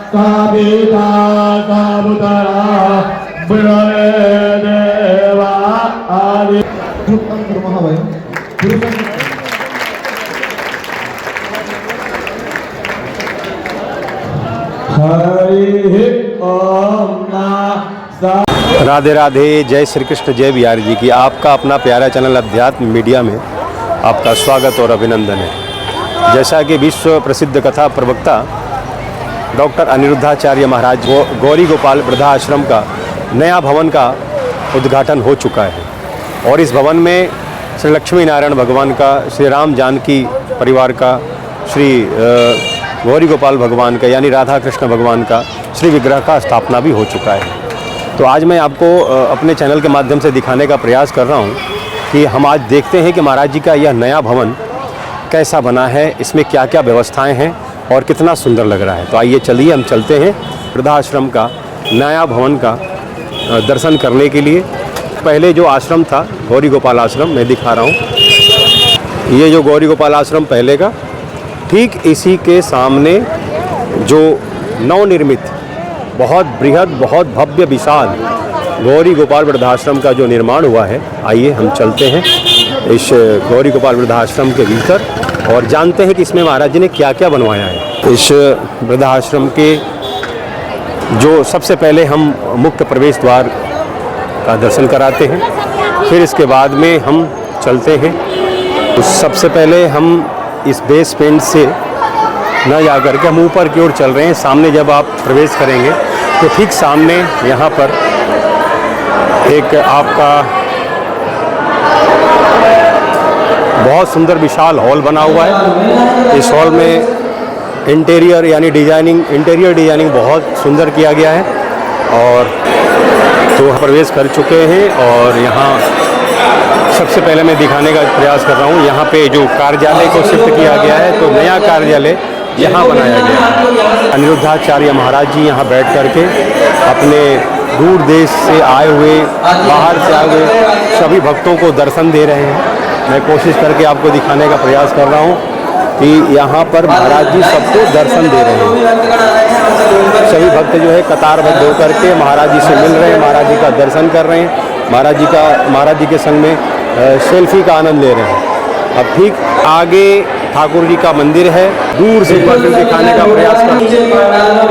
कापिता कापुतरा ब्रवे देवा आदि राधे राधे। जय श्री कृष्ण, जय बिहारी जी की। आपका अपना प्यारा चैनल अध्यात्म मीडिया में आपका स्वागत और अभिनंदन है। जैसा कि विश्व प्रसिद्ध कथा प्रवक्ता डॉक्टर अनिरुद्धाचार्य महाराज गौरी गोपाल वृद्धाश्रम का नया भवन का उद्घाटन हो चुका है और इस भवन में श्री लक्ष्मी नारायण भगवान का, श्री राम जानकी परिवार का, श्री गौरी गोपाल भगवान का यानी राधा कृष्ण भगवान का श्री विग्रह का स्थापना भी हो चुका है। तो आज मैं आपको अपने चैनल के माध्यम से दिखाने का प्रयास कर रहा हूँ कि हम आज देखते हैं कि महाराज जी का यह नया भवन कैसा बना है, इसमें क्या क्या व्यवस्थाएं हैं और कितना सुंदर लग रहा है। तो आइए चलिए हम चलते हैं वृद्धाश्रम का नया भवन का दर्शन करने के लिए। पहले जो आश्रम था गौरी गोपाल आश्रम, मैं दिखा रहा हूँ। ये जो गौरी गोपाल आश्रम पहले का, ठीक इसी के सामने जो नवनिर्मित बहुत बृहद, बहुत भव्य, विशाल गौरी गोपाल वृद्धाश्रम का जो निर्माण हुआ है, आइए हम चलते हैं इस गौरी गोपाल वृद्धाश्रम के भीतर और जानते हैं कि इसमें महाराज जी ने क्या क्या बनवाया है। इस वृद्धाश्रम के जो सबसे पहले हम मुख्य प्रवेश द्वार का दर्शन कराते हैं, फिर इसके बाद में हम चलते हैं। तो सबसे पहले हम इस बेसमेंट से न जाकर के हम ऊपर की ओर चल रहे हैं। सामने जब आप प्रवेश करेंगे तो ठीक सामने यहाँ पर एक आपका बहुत सुंदर विशाल हॉल बना हुआ है। इस हॉल में इंटीरियर यानी इंटीरियर डिजाइनिंग बहुत सुंदर किया गया है और तो प्रवेश कर चुके हैं। और यहाँ सबसे पहले मैं दिखाने का प्रयास कर रहा हूँ, यहाँ पे जो कार्यालय को शिफ्ट किया गया है, तो नया कार्यालय यहाँ बनाया गया है। अनिरुद्धाचार्य महाराज जी यहाँ बैठ करके अपने दूर देश से आए हुए, बाहर से आए हुए सभी भक्तों को दर्शन दे रहे हैं। मैं कोशिश करके आपको दिखाने का प्रयास कर रहा हूँ कि यहाँ पर महाराज जी सबको दर्शन दे रहे हैं। सभी भक्त जो है कतारबद्ध होकर के महाराज जी से मिल रहे हैं, महाराज जी का दर्शन कर रहे हैं, महाराज जी के संग में सेल्फी का आनंद ले रहे हैं। अब ठीक आगे ठाकुर जी का मंदिर है, दूर से दिखाने का प्रयास कर।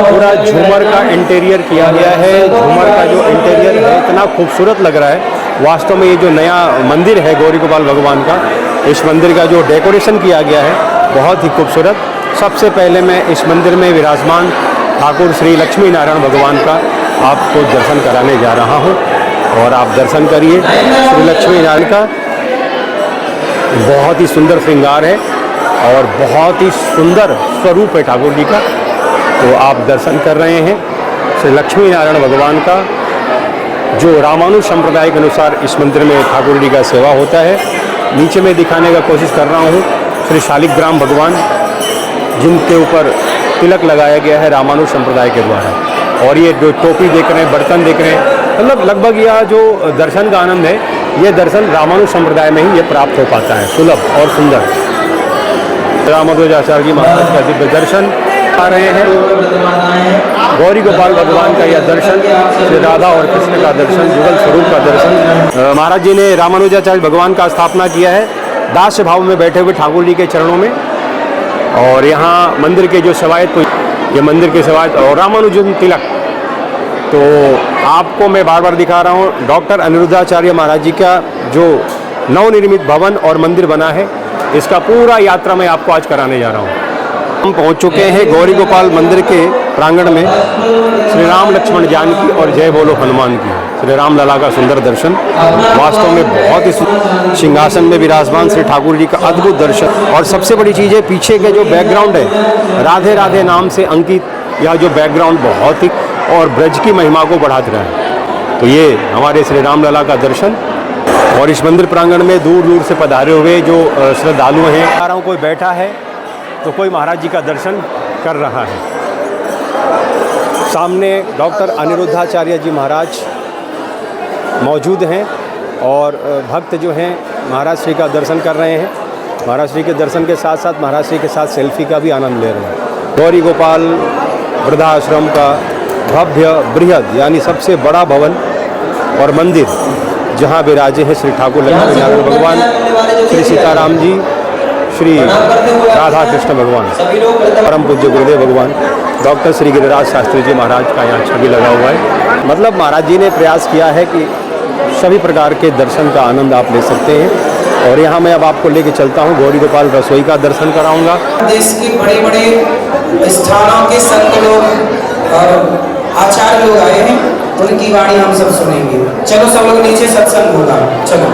पूरा झूमर का इंटीरियर किया गया है। झूमर का जो इंटीरियर है इतना खूबसूरत लग रहा है। वास्तव में ये जो नया मंदिर है गौरी गोपाल भगवान का, इस मंदिर का जो डेकोरेशन किया गया है बहुत ही खूबसूरत। सबसे पहले मैं इस मंदिर में विराजमान ठाकुर श्री लक्ष्मी नारायण भगवान का आपको दर्शन कराने जा रहा हूँ और आप दर्शन करिए। श्री लक्ष्मी नारायण का बहुत ही सुंदर श्रृंगार है और बहुत ही सुंदर स्वरूप है ठाकुर जी का। तो आप दर्शन कर रहे हैं श्री लक्ष्मी नारायण भगवान का, जो रामानुज संप्रदाय के अनुसार इस मंदिर में ठाकुर जी का सेवा होता है। नीचे में दिखाने का कोशिश कर रहा हूँ श्री शालिग्राम भगवान, जिनके ऊपर तिलक लगाया गया है रामानुज संप्रदाय के द्वारा। और ये जो टोपी देख रहे हैं, बर्तन देख रहे हैं, मतलब लगभग यह जो दर्शन का आनंद है, ये दर्शन रामानुज संप्रदाय में ही ये प्राप्त हो पाता है, सुलभ और सुंदर। रामानुजाचार्य जी महाराज का दिव्य दर्शन आ रहे हैं। गौरी गोपाल भगवान का यह दर्शन, श्री राधा और कृष्ण का दर्शन, युगल स्वरूप का दर्शन। महाराज जी ने रामानुजाचार्य भगवान का स्थापना किया है दास्य भाव में बैठे हुए ठाकुर जी के चरणों में। और यहाँ मंदिर के जो सेवायत, ये मंदिर के सेवायत और रामानुजन तिलक, तो आपको मैं बार बार दिखा रहा हूँ डॉक्टर अनिरुद्धाचार्य महाराज जी का जो नवनिर्मित भवन और मंदिर बना है, इसका पूरा यात्रा मैं आपको आज कराने जा रहा हूँ। हम पहुँच चुके हैं गौरी गोपाल मंदिर के प्रांगण में। श्री राम लक्ष्मण जानकी और जय बोलो हनुमान की, श्री राम लला का सुंदर दर्शन। वास्तव में बहुत ही सिंहासन में विराजमान श्री ठाकुर जी का अद्भुत दर्शन। और सबसे बड़ी चीज़ है पीछे के जो बैकग्राउंड है, राधे राधे नाम से अंकित यह जो बैकग्राउंड बहुत ही और ब्रज की महिमा को बढ़ाते रहा है। तो ये हमारे श्री राम लला का दर्शन। और इस मंदिर प्रांगण में दूर दूर से पधारे हुए जो श्रद्धालु हैं, आ रहा हूँ कोई बैठा है तो कोई महाराज जी का दर्शन कर रहा है। सामने डॉक्टर अनिरुद्धाचार्य जी महाराज मौजूद हैं और भक्त जो हैं महाराज श्री का दर्शन कर रहे हैं। महाराज श्री के दर्शन के साथ साथ महाराज श्री के साथ सेल्फी का भी आनंद ले रहे हैं। गौरी गोपाल वृद्धाश्रम का भव्य बृहद यानी सबसे बड़ा भवन और मंदिर जहाँ विराजे हैं श्री ठाकुर लक्ष्मी नारायण भगवान, श्री सीताराम जी, श्री राधा कृष्ण भगवान, परम पूज्य गुरुदेव भगवान डॉक्टर श्री गिरिराज शास्त्री जी महाराज का यहाँ छवि लगा हुआ है। मतलब महाराज जी ने प्रयास किया है कि सभी प्रकार के दर्शन का आनंद आप ले सकते हैं। और यहाँ मैं अब आपको लेके चलता हूँ, गौरी गोपाल रसोई का दर्शन कराऊंगा। देश के बड़े बड़े स्थानों के संत लोग और आचार्य लोग आए हैं, उनकी वाणी हम सब सुनेंगे। चलो सब लोग नीचे सत्संग होगा। चलो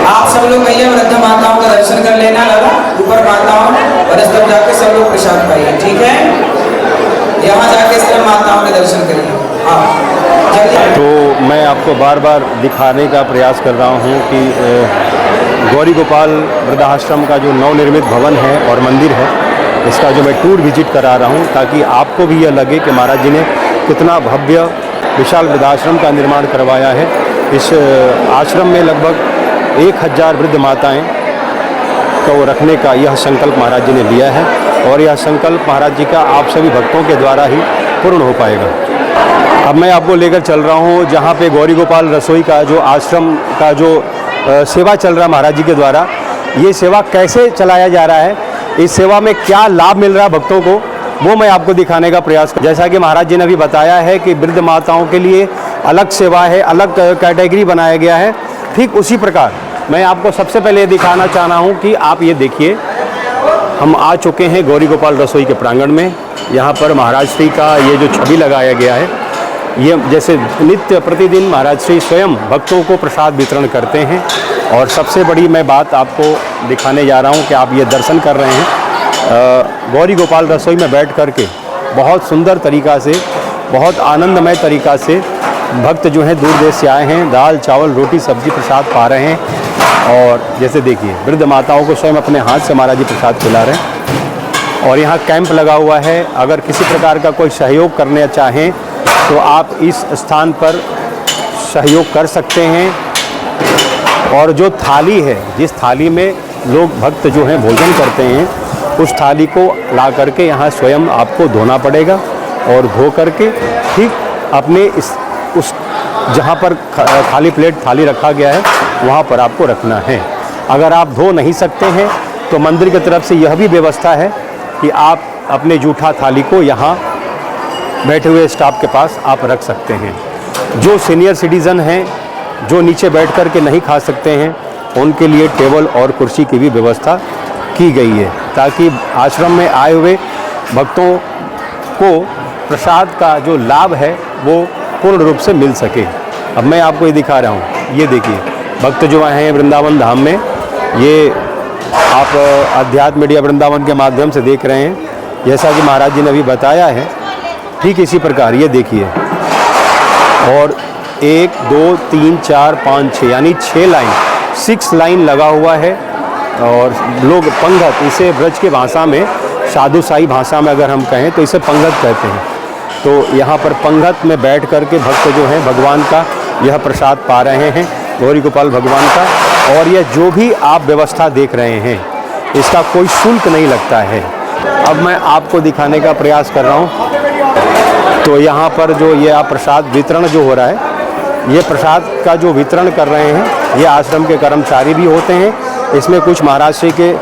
आप सब लोग भैया वृद्ध माताओं का दर्शन कर लेना, लाला ऊपर माताओं, और इस तरफ जाके सब लोग प्रसाद पाइए, ठीक है। यहाँ जाके इस तरफ माताओं के दर्शन करिए। तो मैं आपको बार बार दिखाने का प्रयास कर रहा हूँ कि गौरी गोपाल वृद्धाश्रम का जो नवनिर्मित भवन है और मंदिर है, इसका जो मैं टूर विजिट करा रहा हूँ, ताकि आपको भी यह लगे कि महाराज जी ने कितना भव्य विशाल वृद्धाश्रम का निर्माण करवाया है। इस आश्रम में लगभग 1000 वृद्ध माताएं को रखने का यह संकल्प महाराज जी ने लिया है, और यह संकल्प महाराज जी का आप सभी भक्तों के द्वारा ही पूर्ण हो पाएगा। अब मैं आपको लेकर चल रहा हूँ जहाँ पे गौरी गोपाल रसोई का जो आश्रम का जो सेवा चल रहा है महाराज जी के द्वारा, ये सेवा कैसे चलाया जा रहा है, इस सेवा में क्या लाभ मिल रहा है भक्तों को, वो मैं आपको दिखाने का प्रयास कर। जैसा कि महाराज जी ने अभी बताया है कि वृद्ध माताओं के लिए अलग सेवा है, अलग कैटेगरी बनाया गया है, ठीक उसी प्रकार मैं आपको सबसे पहले ये दिखाना चाह रहा हूँ कि आप ये देखिए, हम आ चुके हैं गौरी गोपाल रसोई के प्रांगण में। यहाँ पर महाराज श्री का ये जो छवि लगाया गया है, ये जैसे नित्य प्रतिदिन महाराज श्री स्वयं भक्तों को प्रसाद वितरण करते हैं। और सबसे बड़ी मैं बात आपको दिखाने जा रहा हूँ कि आप ये दर्शन कर रहे हैं गौरी गोपाल रसोई में बैठ कर के बहुत सुंदर तरीक़ा से, बहुत आनंदमय तरीक़ा से भक्त जो हैं दूर देश से आए हैं, दाल चावल रोटी सब्जी प्रसाद पा रहे हैं। और जैसे देखिए वृद्ध माताओं को स्वयं अपने हाथ से महाराज जी प्रसाद खिला रहे हैं। और यहाँ कैंप लगा हुआ है, अगर किसी प्रकार का कोई सहयोग करना चाहें तो आप इस स्थान पर सहयोग कर सकते हैं। और जो थाली है, जिस थाली में लोग भक्त जो हैं भोजन करते हैं, उस थाली को ला करके यहाँ स्वयं आपको धोना पड़ेगा, और धो करके ठीक अपने उस जहाँ पर खाली प्लेट थाली रखा गया है वहाँ पर आपको रखना है। अगर आप धो नहीं सकते हैं तो मंदिर की तरफ से यह भी व्यवस्था है कि आप अपने जूठा थाली को यहाँ बैठे हुए स्टाफ के पास आप रख सकते हैं। जो सीनियर सिटीज़न हैं, जो नीचे बैठ कर के नहीं खा सकते हैं, उनके लिए टेबल और कुर्सी की भी व्यवस्था की गई है, ताकि आश्रम में आए हुए भक्तों को प्रसाद का जो लाभ है वो पूर्ण रूप से मिल सके। अब मैं आपको ये दिखा रहा हूँ, ये देखिए भक्त जो आए हैं वृंदावन धाम में, ये आप अध्यात्म मीडिया वृंदावन के माध्यम से देख रहे हैं। जैसा कि महाराज जी ने अभी बताया है, ठीक इसी प्रकार ये देखिए। और 1 2 3 4 5 6 यानी 6 लाइन, 6 लाइन लगा हुआ है। और लोग पंगत, इसे ब्रज के भाषा में, साधुसाई भाषा में अगर हम कहें तो इसे पंगत कहते हैं। तो यहाँ पर पंगत में बैठ कर के भक्त जो हैं भगवान का यह प्रसाद पा रहे हैं, गौरी गोपाल भगवान का। और यह जो भी आप व्यवस्था देख रहे हैं, इसका कोई शुल्क नहीं लगता है। अब मैं आपको दिखाने का प्रयास कर रहा हूँ। तो यहाँ पर जो ये आप प्रसाद वितरण जो हो रहा है, ये प्रसाद का जो वितरण कर रहे हैं, ये आश्रम के कर्मचारी भी होते हैं। इसमें कुछ महाराष्ट्र के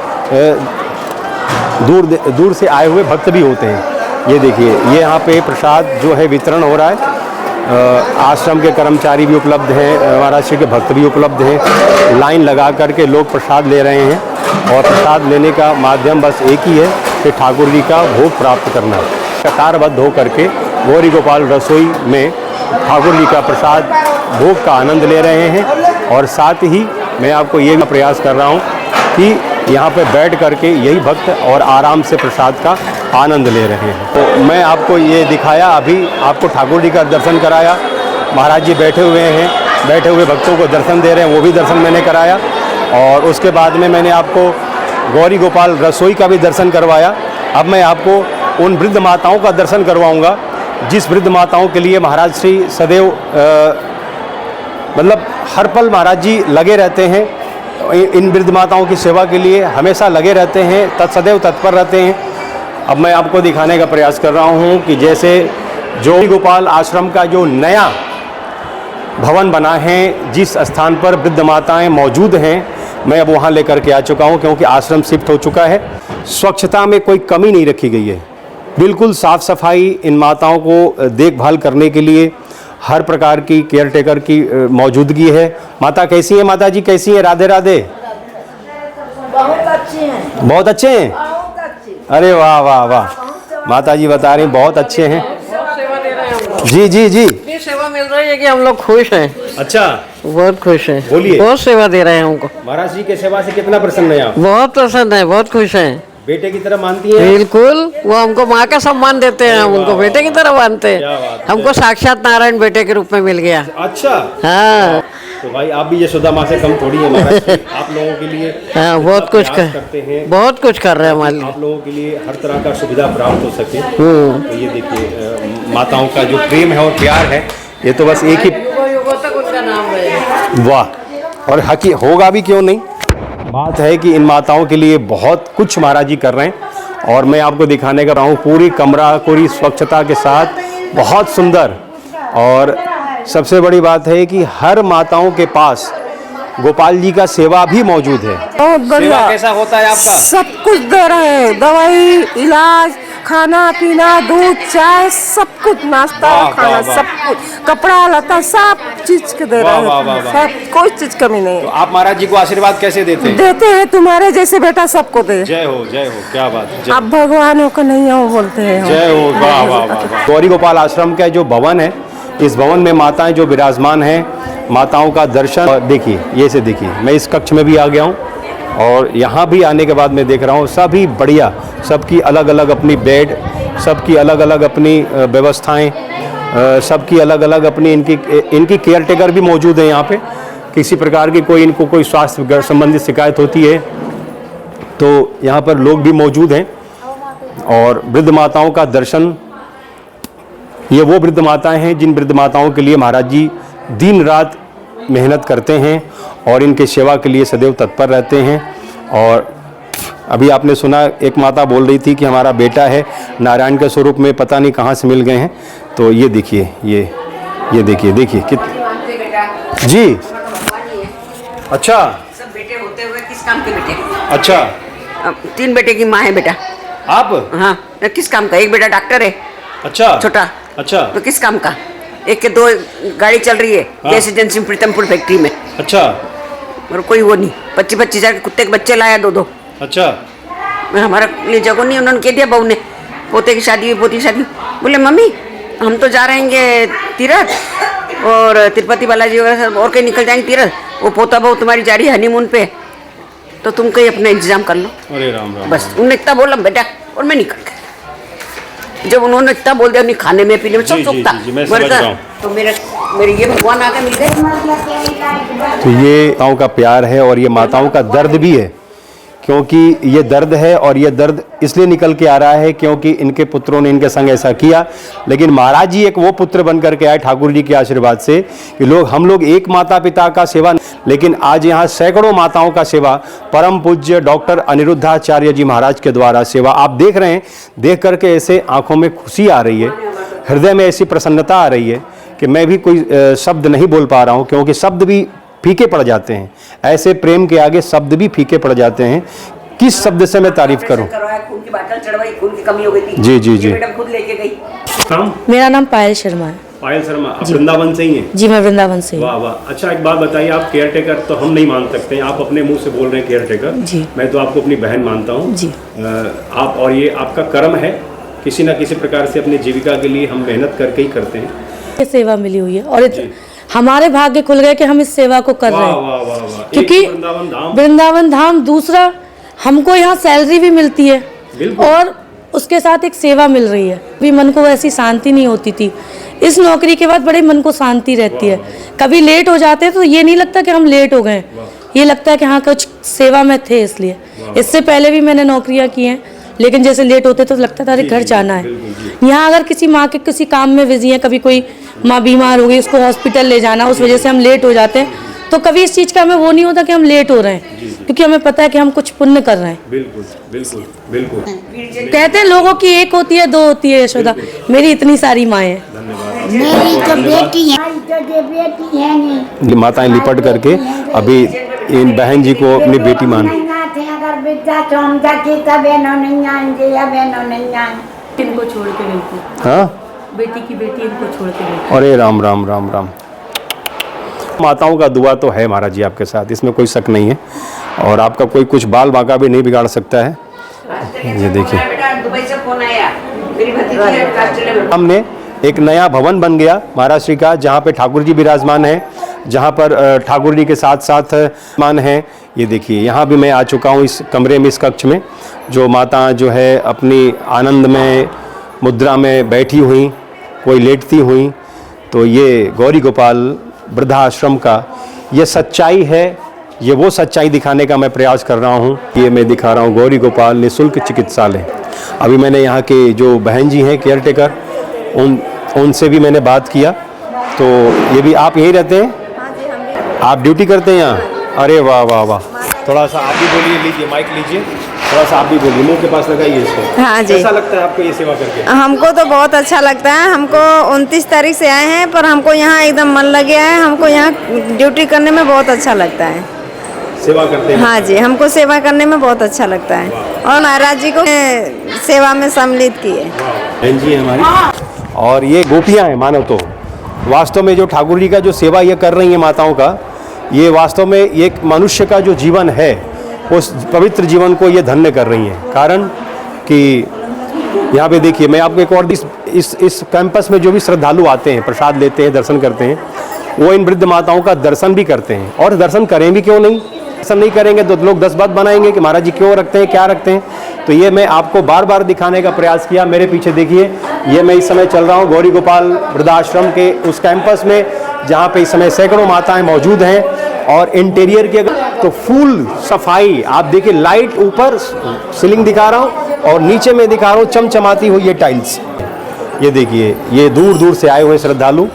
दूर से आए हुए भक्त भी होते हैं। ये देखिए, ये यहाँ पे प्रसाद जो है वितरण हो रहा है। आश्रम के कर्मचारी भी उपलब्ध हैं, महाराष्ट्र के भक्त भी उपलब्ध हैं। लाइन लगा करके लोग प्रसाद ले रहे हैं, और प्रसाद लेने का माध्यम बस एक ही है कि ठाकुर जी का भोग प्राप्त करना। कतारबद्ध होकर के गौरी गोपाल रसोई में ठाकुर जी का प्रसाद भोग का आनंद ले रहे हैं। और साथ ही मैं आपको ये भी प्रयास कर रहा हूँ कि यहाँ पे बैठ करके यही भक्त और आराम से प्रसाद का आनंद ले रहे हैं। तो मैं आपको ये दिखाया, अभी आपको ठाकुर जी का दर्शन कराया। महाराज जी बैठे हुए हैं, बैठे हुए भक्तों को दर्शन दे रहे हैं, वो भी दर्शन मैंने कराया। और उसके बाद में मैंने आपको गौरी गोपाल रसोई का भी दर्शन करवाया। अब मैं आपको उन वृद्ध माताओं का दर्शन करवाऊँगा, जिस वृद्ध माताओं के लिए महाराज श्री सदैव मतलब हर पल महाराज जी लगे रहते हैं। इन वृद्ध माताओं की सेवा के लिए हमेशा लगे रहते हैं, सदैव तत्पर रहते हैं। अब मैं आपको दिखाने का प्रयास कर रहा हूँ कि जैसे जोगी गोपाल आश्रम का जो नया भवन बना है, जिस स्थान पर वृद्ध माताएं मौजूद हैं, मैं अब वहाँ लेकर के आ चुका हूँ क्योंकि आश्रम शिफ्ट हो चुका है। स्वच्छता में कोई कमी नहीं रखी गई है, बिल्कुल साफ़ सफाई। इन माताओं को देखभाल करने के लिए हर प्रकार की केयर टेकर की मौजूदगी है। माता कैसी है? माता जी कैसी है? राधे राधे। बहुत अच्छी हैं। बहुत अच्छे हैं? बहुत अच्छी। अरे वाह वाह वाह, माता जी बता रही बहुत अच्छे हैं। सेवा दे रहे हैं हम लोग। जी जी जी। इतनी सेवा मिल रही है कि हम लोग खुश हैं, अच्छा, बहुत खुश हैं। बोलिए। बहुत सेवा दे रहे हैं हमको। महाराज जी के सेवा से कितना प्रसन्न है आप? बहुत पसंद है, बहुत खुश हैं। बेटे की तरह मानती हैं? बिल्कुल, वो हमको माँ का सम्मान देते हैं, हम उनको बेटे की तरह मानते क्या हैं। बात है। हमको साक्षात नारायण बेटे के रूप में मिल गया। अच्छा, हाँ तो भाई आप भी यशोदा माँ से कम थोड़ी है महाराज जी। आप लोगों के लिए हाँ, बहुत कुछ करते हैं, बहुत कुछ कर रहे हैं हमारे लिए। आप लोगों के लिए हर तरह का सुविधा प्राप्त हो सके। तो ये देखिए माताओं का जो प्रेम है और प्यार है, ये तो बस एक ही युगों युगों तक उनका नाम रहेगा। वाह, और हकी होगा भी, क्यों नहीं। बात है कि इन माताओं के लिए बहुत कुछ महाराज जी कर रहे हैं और मैं आपको दिखाने का रहा हूँ पूरी कमरा पूरी स्वच्छता के साथ, बहुत सुंदर। और सबसे बड़ी बात है कि हर माताओं के पास गोपाल जी का सेवा भी मौजूद है। बहुत बढ़िया। सेवा कैसा होता है आपका? सब कुछ दे रहे हैं, दवाई, इलाज, खाना पीना, दूध, चाय, सब कुछ, नाश्ता, वाह, खाना, वाह, वाह। सब कुछ, कपड़ा लता, सब चीज के दे वाह, रहे वाह, वाह, हैं। वाह। सब कोई चीज कमी नहीं तो है। आप महाराज जी को आशीर्वाद कैसे देते हैं? देते हैं, तुम्हारे जैसे बेटा सबको दे। जय हो, क्या बात है। जय आप भगवानों को नहीं हो बोलते हैं हम। जय हो, वाह वाह वाह वाह। गौरी गोपाल आश्रम का जो भवन है, इस भवन में माताएं जो विराजमान हैं, माताओं का दर्शन देखिए, ये से देखिए। मैं इस कक्ष में भी आ गया हूँ और यहाँ भी आने के बाद मैं देख रहा हूँ सभी बढ़िया, सबकी अलग अलग अपनी बेड, सबकी अलग अलग अपनी व्यवस्थाएं, सबकी अलग अलग अपनी इनकी केयर टेकर भी मौजूद है यहाँ पे। किसी प्रकार की इनको कोई स्वास्थ्य संबंधित शिकायत होती है तो यहाँ पर लोग भी मौजूद हैं। और वृद्ध माताओं का दर्शन, ये वो वृद्ध माताएं हैं जिन वृद्ध माताओं के लिए महाराज जी दिन रात मेहनत करते हैं और इनके सेवा के लिए सदैव तत्पर रहते हैं। और अभी आपने सुना, एक माता बोल रही थी कि हमारा बेटा है नारायण के स्वरूप में, पता नहीं कहाँ से मिल गए हैं। तो ये देखिए, ये देखिए कित जी। अच्छा, सब बेटे होते हुए किस काम के बेटे? अच्छा, अब 3 बेटे की माँ है बेटा। आप? हाँ, किस काम का? एक बेटा डॉक्टर है, अच्छा छोटा। अच्छा तो किस काम का? एक के 2 गाड़ी चल रही है गैस एजेंसी प्रीतमपुर फैक्ट्री में, अच्छा और कोई वो नहीं। 25-25 हजार के कुत्ते के बच्चे लाया 2-2। अच्छा हमारा लिए जगह नहीं, उन्होंने कह दिया बहू ने, पोते की शादी हुई, पोती की शादी हुई। बोले मम्मी हम तो जा रहेंगे तीरथ और तिरुपति बालाजी वगैरह सब और कहीं निकल जाएंगे तीरथ, वो पोता बहू तुम्हारी जा रही है हनीमून पे, तो तुम कहीं अपना इंतजाम कर लो। अरे राम राम। बस उन्होंने इतना बोला बेटा, और मैं निकल गया। जब उन्होंने इतना बोल दिया, नहीं खाने में पीने में सब जी, सुख था, जी, मैं समझ रहा हूँ। तो मेरे ये भगवान आके मिल गए। तो ये माताओं का प्यार है और ये माताओं का दर्द भी है, क्योंकि ये दर्द है और ये दर्द इसलिए निकल के आ रहा है क्योंकि इनके पुत्रों ने इनके संग ऐसा किया। लेकिन महाराज जी एक वो पुत्र बन करके आए ठाकुर जी के आशीर्वाद से कि हम लोग एक माता पिता का सेवा, लेकिन आज यहाँ सैकड़ों माताओं का सेवा परम पूज्य डॉक्टर अनिरुद्धाचार्य जी महाराज के द्वारा सेवा आप देख रहे हैं। देख करके ऐसे आंखों में खुशी आ रही है, हृदय में ऐसी प्रसन्नता आ रही है कि मैं भी कोई शब्द नहीं बोल पा रहा हूँ, क्योंकि शब्द भी फीके पड़ जाते हैं। ऐसे प्रेम के आगे शब्द भी फीके पड़ जाते हैं। किस शब्द से मैं तारीफ करूं? खून की बाटल चढ़वाई, खून की कमी हो गई थी। जी जी जी। मैडम खुद लेके गई। काम? मेरा नाम पायल शर्मा है। पायल शर्मा, आप वृंदावन से ही हैं? जी मैं वृंदावन से हूँ। वाह वाह। अच्छा एक बात बताइए, आप केयर टेकर तो हम नहीं मान सकते हैं, आप अपने मुंह से बोल रहे हैं केयर टेकर। जी। मैं तो आपको अपनी बहन मानता हूँ। जी। आप, और ये आपका कर्म है, किसी न किसी प्रकार से अपनी जीविका के लिए हम मेहनत करके ही करते हैं। ये सेवा मिली हुई है और हमारे भाग्य खुल गए कि हम इस सेवा को कर रहे हैं, क्योंकि वृंदावन धाम, दूसरा हमको यहाँ सैलरी भी मिलती है और उसके साथ एक सेवा मिल रही है। भी मन को ऐसी शांति नहीं होती थी, इस नौकरी के बाद बड़े मन को शांति रहती है। कभी लेट हो जाते हैं तो ये नहीं लगता कि हम लेट हो गए, ये लगता है कि हाँ कुछ सेवा में थे इसलिए। इससे पहले भी मैंने नौकरियाँ की हैं, लेकिन जैसे लेट होते तो लगता था अरे घर जाना है। यहाँ अगर किसी माँ के किसी काम में बिजी है, कभी कोई माँ बीमार हो गई, उसको हॉस्पिटल ले जाना, उस वजह से हम लेट हो जाते हैं, तो कभी इस चीज़ का हमें वो नहीं होता कि हम लेट हो रहे हैं, क्योंकि हमें पता है कि हम कुछ पुण्य कर रहे हैं। बिल्कुल बिल्कुल बिल्कुल। कहते हैं लोगों की एक होती है, दो होती है यशोदा, मेरी इतनी सारी माएँ हैं। मेरी तो बेटी है, बेटी है नहीं। माताएं लिपट करके अभी इन बहन जी को अपनी बेटी मान, इनको छोड़ के गई। हाँ बेटी की बेटी इनको छोड़ के गई। अरे राम राम राम राम। माताओं का दुआ तो है महाराज जी आपके साथ, इसमें कोई शक नहीं है, और आपका कोई कुछ बाल बांका भी नहीं बिगाड़ सकता है। ये देखिए दुबई से फोन आया, मेरी भतीजी है, हमने एक नया भवन बन गया महाराज श्री का, जहाँ पे ठाकुर जी विराजमान हैं, जहाँ पर ठाकुर जी के साथ साथ मान हैं। ये देखिए यहाँ भी मैं आ चुका हूँ इस कमरे में, इस कक्ष में, जो माता जो है अपनी आनंद में मुद्रा में बैठी हुई, कोई लेटती हुई। तो ये गौरी गोपाल वृद्धाश्रम का ये सच्चाई है, ये वो सच्चाई दिखाने का मैं प्रयास कर रहा हूँ। ये मैं दिखा रहा हूँ गौरी गोपाल निःशुल्क चिकित्सालय। अभी मैंने यहाँ के जो बहन जी हैं केयर टेकर, उनसे भी मैंने बात किया। तो ये भी आप यहीं रहते हैं? आप ड्यूटी करते हैं यहाँ? अरे वाह वाह वाह। थोड़ा सा आप भी बोलिए, लीजिए माइक लीजिए, थोड़ा सा आप भी बोलिए, मुंह के पास लगाइए इसको। हाँ जी। कैसा लगता है आपको ये सेवा करके? हमको तो बहुत अच्छा लगता है। हमको 29 तारीख से आए हैं, पर हमको यहाँ एकदम मन लग गया है। हमको यहाँ ड्यूटी करने में बहुत अच्छा लगता है। सेवा करते हैं? हाँ जी, हमको सेवा करने में बहुत अच्छा लगता है, और महाराज जी को सेवा में सम्मिलित किए। बहन जी हमारी, और ये गोपियाँ हैं मानो तो। वास्तव में जो ठाकुर जी का जो सेवा ये कर रही हैं माताओं का, ये वास्तव में एक मनुष्य का जो जीवन है उस पवित्र जीवन को ये धन्य कर रही हैं। कारण कि यहाँ पे देखिए, मैं आपको एक और इस कैंपस में जो भी श्रद्धालु आते हैं, प्रसाद लेते हैं, दर्शन करते हैं, वो इन वृद्ध माताओं का दर्शन भी करते हैं। और दर्शन करें भी क्यों नहीं, दर्शन नहीं करेंगे तो लोग 10 बात बनाएंगे कि महाराज जी क्यों रखते हैं, क्या रखते हैं। तो ये मैं आपको बार बार दिखाने का प्रयास किया। मेरे पीछे देखिए, ये मैं इस समय चल रहा हूँ गौरी गोपाल वृद्धाश्रम के उस कैंपस में, जहाँ पे इस समय सैकड़ों माताएं मौजूद हैं। और इंटीरियर की तो फुल सफाई आप देखिए, लाइट ऊपर सीलिंग दिखा रहा हूँ और नीचे में दिखा रहा हूँ चमचमाती हुई ये टाइल्स। ये देखिए, ये दूर दूर से आए हुए श्रद्धालु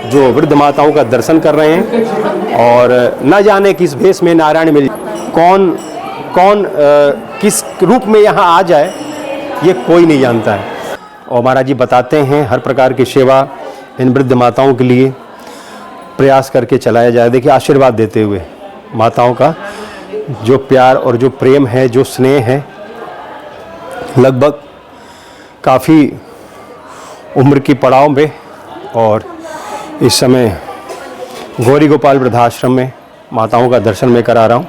जो वृद्ध माताओं का दर्शन कर रहे हैं। और न जाने किस भेष में नारायण मिल, कौन किस रूप में यहाँ आ जाए, ये कोई नहीं जानता है। और महाराज जी बताते हैं हर प्रकार की सेवा इन वृद्ध माताओं के लिए प्रयास करके चलाया जाए। देखिए आशीर्वाद देते हुए माताओं का जो प्यार और जो प्रेम है, जो स्नेह है, लगभग काफ़ी उम्र की पड़ाव में। और इस समय गौरी गोपाल वृद्धाश्रम में माताओं का दर्शन मैं करा रहा हूँ।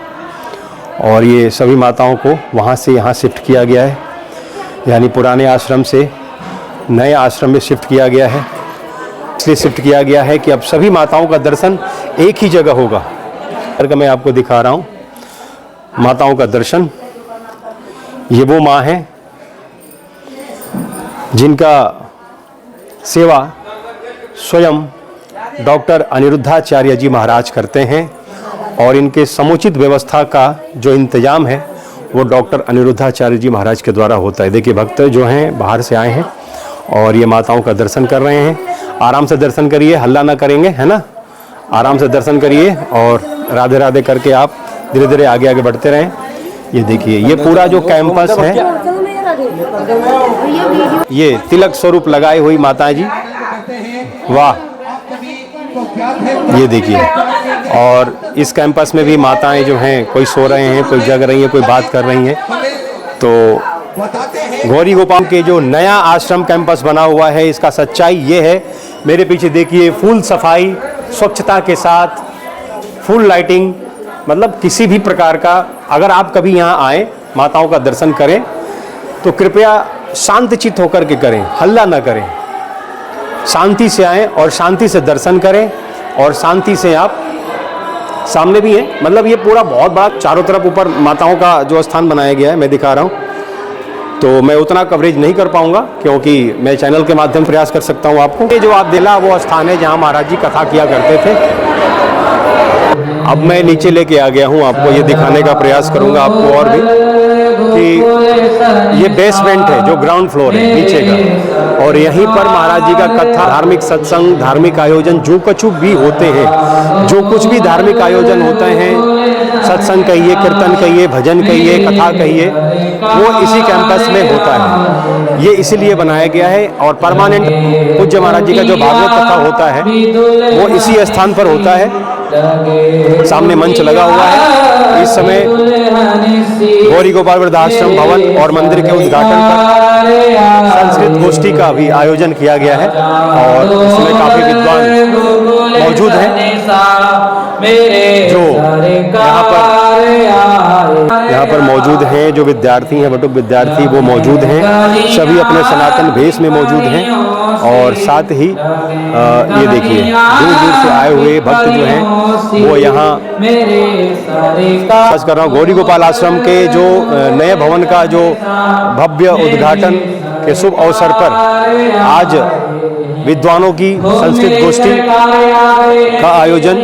और ये सभी माताओं को वहाँ से यहाँ शिफ्ट किया गया है, यानी पुराने आश्रम से नए आश्रम में शिफ्ट किया गया है। इसलिए शिफ्ट किया गया है कि अब सभी माताओं का दर्शन एक ही जगह होगा। मैं आपको दिखा रहा हूँ माताओं का दर्शन। ये वो माँ हैं जिनका सेवा स्वयं डॉक्टर अनिरुद्धाचार्य जी महाराज करते हैं, और इनके समुचित व्यवस्था का जो इंतजाम है वो डॉक्टर अनिरुद्धाचार्य जी महाराज के द्वारा होता है। देखिए भक्त जो हैं बाहर से आए हैं और ये माताओं का दर्शन कर रहे हैं। आराम से दर्शन करिए, हल्ला ना करेंगे, है ना। आराम से दर्शन करिए और राधे राधे करके आप धीरे धीरे आगे आगे बढ़ते रहें। ये देखिए, ये पूरा जो कैंपस है, ये तिलक स्वरूप लगाई हुई माताएं जी, वाह। ये देखिए, और इस कैंपस में भी माताएं जो हैं, कोई सो रहे हैं, कोई जग रही हैं, कोई बात कर रही हैं। तो गौरी गोपाल के जो नया आश्रम कैंपस बना हुआ है, इसका सच्चाई ये है। मेरे पीछे देखिए, फुल सफाई, स्वच्छता के साथ फुल लाइटिंग, मतलब किसी भी प्रकार का, अगर आप कभी यहाँ आए, माताओं का दर्शन करें, तो कृपया शांतचित्त होकर के करें, हल्ला ना करें। शांति से आएँ और शांति से दर्शन करें, और शांति से आप सामने भी हैं, मतलब ये पूरा बहुत बड़ा चारों तरफ ऊपर माताओं का जो स्थान बनाया गया है, मैं दिखा रहा हूँ। तो मैं उतना कवरेज नहीं कर पाऊंगा, क्योंकि मैं चैनल के माध्यम प्रयास कर सकता हूँ आपको। ये जो आप दिला वो स्थान है जहाँ महाराज जी कथा किया करते थे। अब मैं नीचे लेके आ गया हूँ, आपको ये दिखाने का प्रयास करूँगा आपको और भी, कि ये बेसमेंट है, जो ग्राउंड फ्लोर है नीचे का, और यहीं पर महाराज जी का कथा, धार्मिक सत्संग, धार्मिक आयोजन जो कुछ भी होते हैं, जो कुछ भी धार्मिक आयोजन होते हैं, सत्संग कहिए, कीर्तन कहिए, भजन कहिए, कथा कहिए, वो इसी कैंपस में होता है। ये इसीलिए बनाया गया है। और परमानेंट पूज्य महाराज जी का जो भागवत कथा होता है वो इसी स्थान पर होता है। सामने मंच लगा हुआ है। इस समय गौरी गोपाल वृद्धाश्रम भवन और मंदिर के उद्घाटन पर संस्कृत गोष्ठी का भी आयोजन किया गया है और इसमें काफी विद्वान मौजूद हैं जो यहाँ पर मौजूद हैं, जो विद्यार्थी हैं, बटुक विद्यार्थी वो मौजूद हैं, सभी अपने सनातन भेष में मौजूद हैं। और साथ ही ये देखिए दूर दूर से आए हुए भक्त जो हैं वो यहाँ, सच कर रहा हूँ, गौरी गोपाल आश्रम के जो नए भवन का जो भव्य उद्घाटन के शुभ अवसर पर आज विद्वानों की संस्कृत गोष्ठी का आयोजन